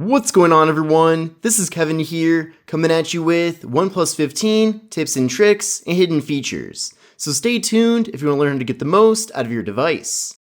What's going on, everyone? This is Kevin here, coming at you with OnePlus 15 tips and tricks and hidden features. So stay tuned if you want to learn how to get the most out of your device.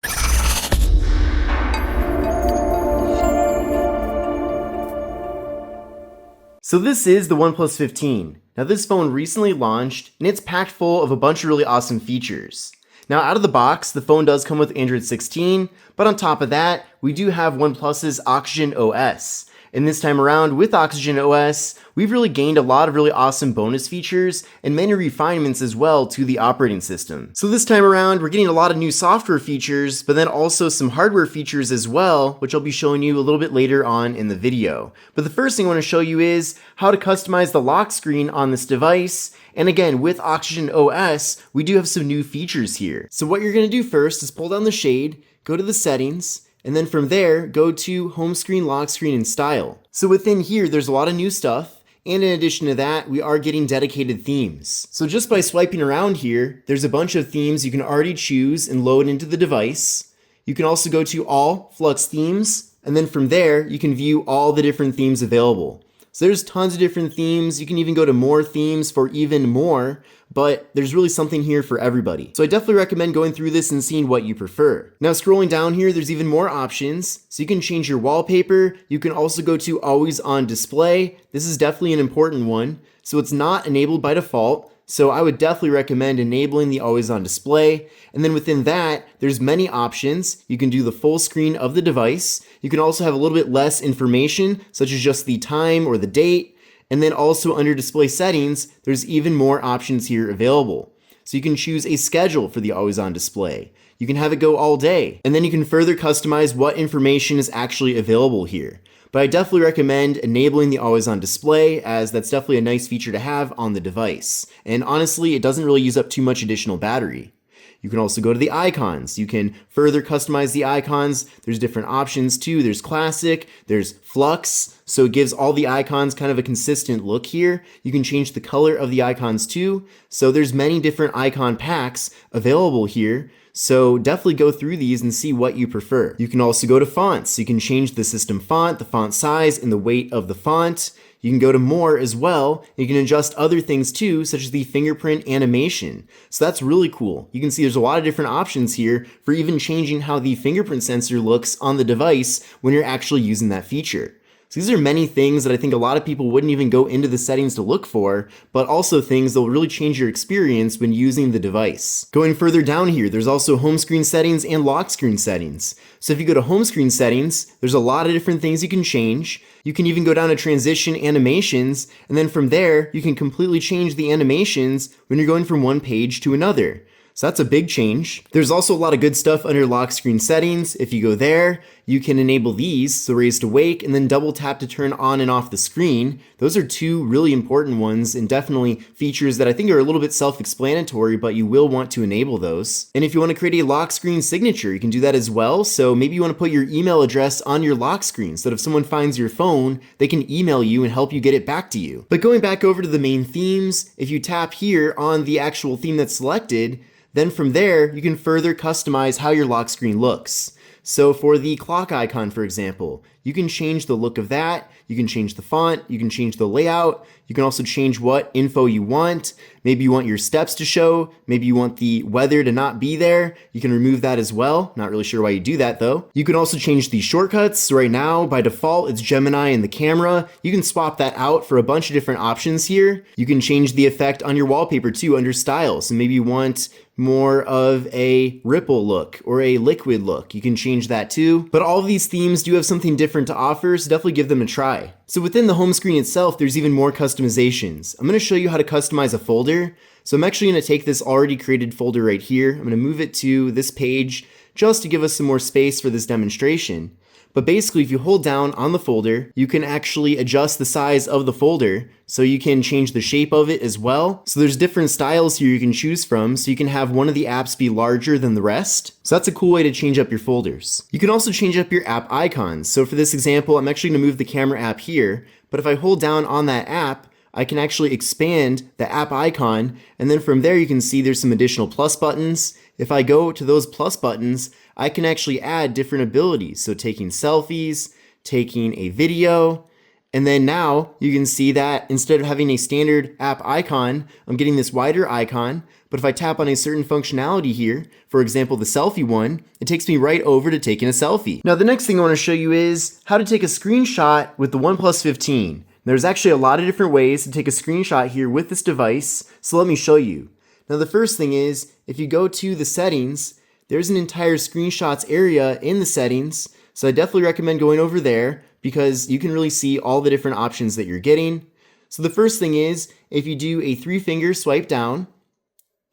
So this is the OnePlus 15. Now this phone recently launched and it's packed full of a bunch of really awesome features. Now out of the box, the phone does come with Android 16, but on top of that, we do have OnePlus's Oxygen OS. And this time around with Oxygen OS, we've really gained a lot of really awesome bonus features and many refinements as well to the operating system. So this time around, we're getting a lot of new software features, but then also some hardware features as well, which I'll be showing you a little bit later on in the video. But the first thing I want to show you is how to customize the lock screen on this device. And again, with Oxygen OS, we do have some new features here. So what you're going to do first is pull down the shade, go to the settings, and then from there, go to home screen, lock screen, and style. So within here, there's a lot of new stuff. And in addition to that, we are getting dedicated themes. So just by swiping around here, there's a bunch of themes you can already choose and load into the device. You can also go to all Flux themes. And then from there, you can view all the different themes available. So there's tons of different themes. You can even go to more themes for even more, but there's really something here for everybody. So I definitely recommend going through this and seeing what you prefer. Now scrolling down here, there's even more options. So you can change your wallpaper. You can also go to always on display. This is definitely an important one. So it's not enabled by default. So I would definitely recommend enabling the always on display. And then within that, there's many options. You can do the full screen of the device. You can also have a little bit less information, such as just the time or the date. And then also under display settings, there's even more options here available. So you can choose a schedule for the always on display. You can have it go all day. And then you can further customize what information is actually available here. But I definitely recommend enabling the always on display, as that's definitely a nice feature to have on the device. And honestly, it doesn't really use up too much additional battery. You can also go to the icons. You can further customize the icons. There's different options too. There's classic, there's flux, so it gives all the icons kind of a consistent look here. You can change the color of the icons too. So there's many different icon packs available here. So definitely go through these and see what you prefer. You can also go to fonts. You can change the system font, the font size, and the weight of the font. You can go to more as well. You can adjust other things too, such as the fingerprint animation. So that's really cool. You can see there's a lot of different options here for even changing how the fingerprint sensor looks on the device when you're actually using that feature. So these are many things that I think a lot of people wouldn't even go into the settings to look for, but also things that will really change your experience when using the device. Going further down here, there's also home screen settings and lock screen settings. So if you go to home screen settings, there's a lot of different things you can change. You can even go down to transition animations, and then from there, you can completely change the animations when you're going from one page to another. So that's a big change. There's also a lot of good stuff under lock screen settings. If you go there, you can enable these, so raise to wake, and then double tap to turn on and off the screen. Those are two really important ones and definitely features that I think are a little bit self-explanatory, but you will want to enable those. And if you want to create a lock screen signature, you can do that as well. So maybe you want to put your email address on your lock screen so that if someone finds your phone, they can email you and help you get it back to you. But going back over to the main themes, if you tap here on the actual theme that's selected, then from there, you can further customize how your lock screen looks. So for the clock icon, for example, you can change the look of that, you can change the font, you can change the layout, you can also change what info you want. Maybe you want your steps to show, maybe you want the weather to not be there, you can remove that as well. Not really sure why you do that though. You can also change the shortcuts. So right now, by default, it's Gemini in the camera. You can swap that out for a bunch of different options here. You can change the effect on your wallpaper too under style. So maybe you want more of a ripple look or a liquid look. You can change that too. But all of these themes do have something different to offer, so definitely give them a try. So within the home screen itself, there's even more customizations. I'm going to show you how to customize a folder. So I'm actually going to take this already created folder right here. I'm going to move it to this page just to give us some more space for this demonstration. But basically, if you hold down on the folder, you can actually adjust the size of the folder. So you can change the shape of it as well. So there's different styles here you can choose from. So you can have one of the apps be larger than the rest. So that's a cool way to change up your folders. You can also change up your app icons. So for this example, I'm actually going to move the camera app here. But if I hold down on that app, I can actually expand the app icon, and then from there you can see there's some additional plus buttons. If I go to those plus buttons, I can actually add different abilities. So taking selfies, taking a video. And then now you can see that instead of having a standard app icon, I'm getting this wider icon. But if I tap on a certain functionality here, for example, the selfie one, it takes me right over to taking a selfie. Now, the next thing I want to show you is how to take a screenshot with the OnePlus 15. There's actually a lot of different ways to take a screenshot here with this device, so let me show you. Now, the first thing is, if you go to the settings, there's an entire screenshots area in the settings, so I definitely recommend going over there because you can really see all the different options that you're getting. So the first thing is, if you do a 3-finger swipe down,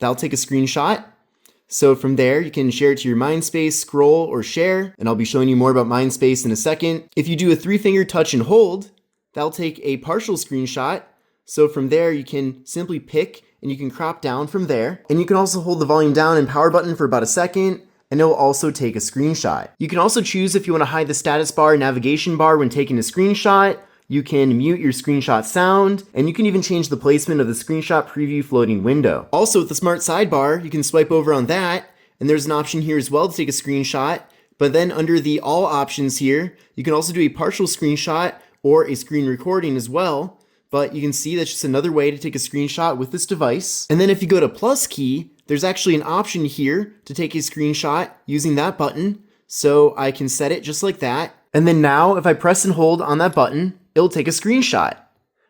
that'll take a screenshot. So from there, you can share it to your MindSpace, scroll, or share, and I'll be showing you more about MindSpace in a second. If you do a 3-finger touch and hold, that'll take a partial screenshot. So from there, you can simply pick and you can crop down from there. And you can also hold the volume down and power button for about a second, and it will also take a screenshot. You can also choose if you want to hide the status bar and navigation bar when taking a screenshot. You can mute your screenshot sound, and you can even change the placement of the screenshot preview floating window. Also, with the smart sidebar, you can swipe over on that, and there's an option here as well to take a screenshot. But then under the all options here, you can also do a partial screenshot or a screen recording as well. But you can see that's just another way to take a screenshot with this device. And then if you go to plus key, there's actually an option here to take a screenshot using that button. So I can set it just like that. And then now if I press and hold on that button, it'll take a screenshot.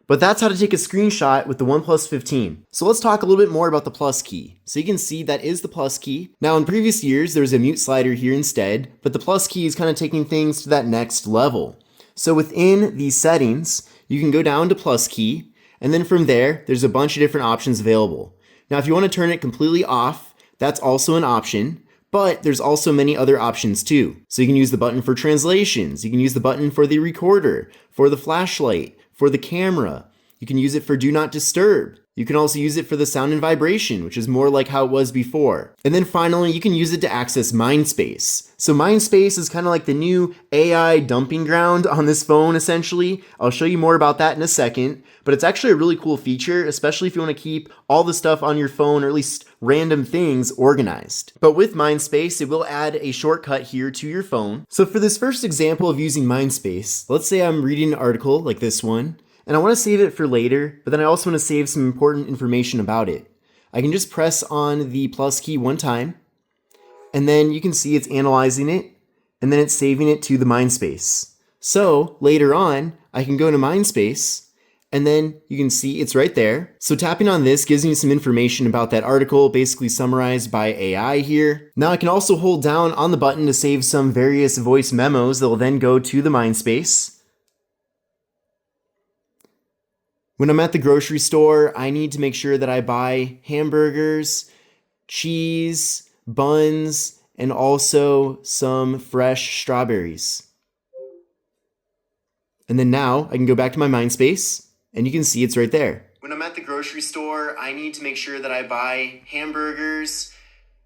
But that's how to take a screenshot with the OnePlus 15. So let's talk a little bit more about the plus key. So you can see that is the plus key. Now in previous years, there was a mute slider here instead, but the plus key is kind of taking things to that next level. So within these settings, you can go down to plus key, and then from there, there's a bunch of different options available. Now if you want to turn it completely off, that's also an option. But there's also many other options too. So you can use the button for translations, you can use the button for the recorder, for the flashlight, for the camera. You can use it for do not disturb. You can also use it for the sound and vibration, which is more like how it was before. And then finally, you can use it to access MindSpace. So MindSpace is kind of like the new AI dumping ground on this phone, essentially. I'll show you more about that in a second, but it's actually a really cool feature, especially if you want to keep all the stuff on your phone, or at least random things, organized. But with MindSpace, it will add a shortcut here to your phone. So for this first example of using MindSpace, let's say I'm reading an article like this one, and I want to save it for later, but then I also want to save some important information about it. I can just press on the plus key one time, and then you can see it's analyzing it, and then it's saving it to the MindSpace. So later on, I can go to MindSpace, and then you can see it's right there. So tapping on this gives me some information about that article, basically summarized by AI here. Now I can also hold down on the button to save some various voice memos that will then go to the MindSpace. When I'm at the grocery store, I need to make sure that I buy hamburgers, cheese, buns, and also some fresh strawberries. And then now I can go back to my MindSpace, and you can see it's right there. When I'm at the grocery store, I need to make sure that I buy hamburgers,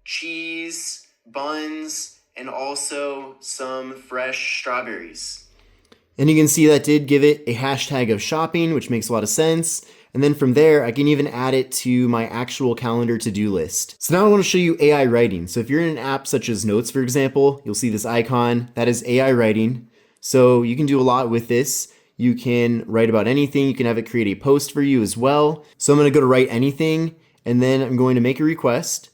cheese, buns, and also some fresh strawberries. And you can see that did give it a hashtag of shopping, which makes a lot of sense. And then from there, I can even add it to my actual calendar to-do list. So now I want to show you AI writing. So if you're in an app such as Notes, for example, you'll see this icon. That is AI writing. So you can do a lot with this. You can write about anything. You can have it create a post for you as well. So I'm going to go to write anything, and then I'm going to make a request.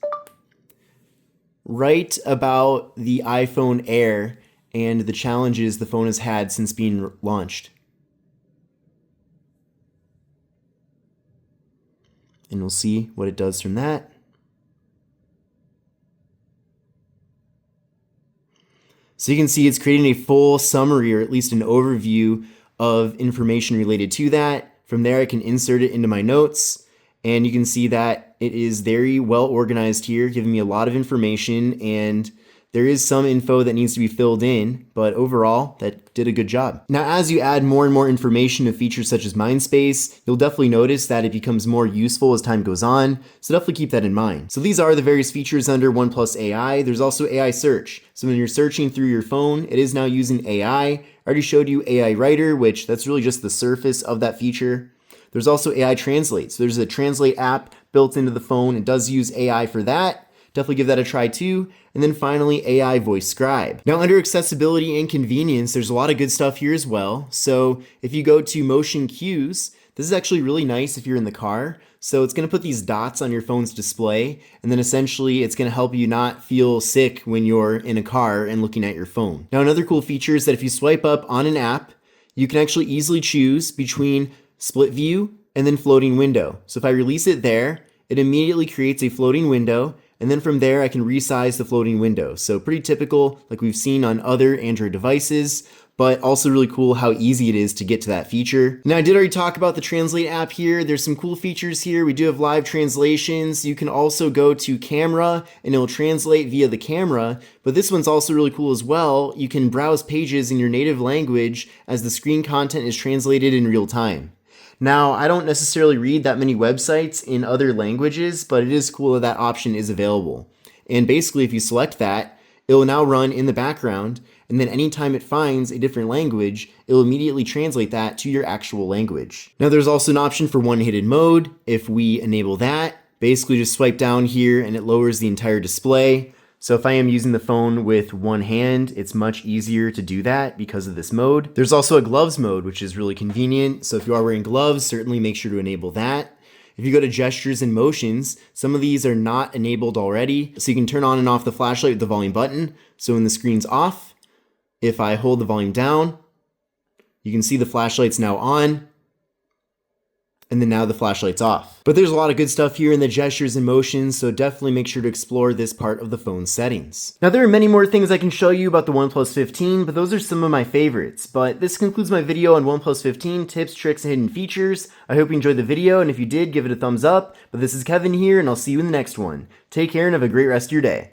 Write about the iPhone Air and the challenges the phone has had since being launched. And we'll see what it does from that. So you can see it's creating a full summary, or at least an overview of information related to that. From there, I can insert it into my notes, and you can see that it is very well organized here, giving me a lot of information, and there is some info that needs to be filled in, but overall, that did a good job. Now, as you add more and more information to features such as MindSpace, you'll definitely notice that it becomes more useful as time goes on, so definitely keep that in mind. So these are the various features under OnePlus AI. There's also AI search. So when you're searching through your phone, it is now using AI. I already showed you AI Writer, which that's really just the surface of that feature. There's also AI Translate. So there's a Translate app built into the phone. It does use AI for that. definitely give that a try too. And then finally, AI Voice Scribe. Now under accessibility and convenience, there's a lot of good stuff here as well. So if you go to motion cues, this is actually really nice if you're in the car. So it's going to put these dots on your phone's display, and then essentially it's going to help you not feel sick when you're in a car and looking at your phone. Now another cool feature is that if you swipe up on an app, you can actually easily choose between split view and then floating window. So if I release it there, it immediately creates a floating window, and then from there I can resize the floating window. So pretty typical like we've seen on other Android devices, but also really cool how easy it is to get to that feature. Now I did already talk about the Translate app here. There's some cool features here. We do have live translations. You can also go to camera and it will translate via the camera, but this one's also really cool as well. You can browse pages in your native language as the screen content is translated in real time. Now, I don't necessarily read that many websites in other languages, but it is cool that that option is available. And basically, if you select that, it will now run in the background, and then anytime it finds a different language, it will immediately translate that to your actual language. Now, there's also an option for one-handed mode. If we enable that, basically just swipe down here and it lowers the entire display. So if I am using the phone with one hand, it's much easier to do that because of this mode. There's also a gloves mode, which is really convenient. So if you are wearing gloves, certainly make sure to enable that. If you go to gestures and motions, some of these are not enabled already. So you can turn on and off the flashlight with the volume button. So when the screen's off, if I hold the volume down, you can see the flashlight's now on. And then now the flashlight's off. But there's a lot of good stuff here in the gestures and motions, so definitely make sure to explore this part of the phone's settings. Now there are many more things I can show you about the OnePlus 15, but those are some of my favorites. But this concludes my video on OnePlus 15 tips, tricks, and hidden features. I hope you enjoyed the video, and if you did, give it a thumbs up. But this is Kevin here, and I'll see you in the next one. Take care and have a great rest of your day.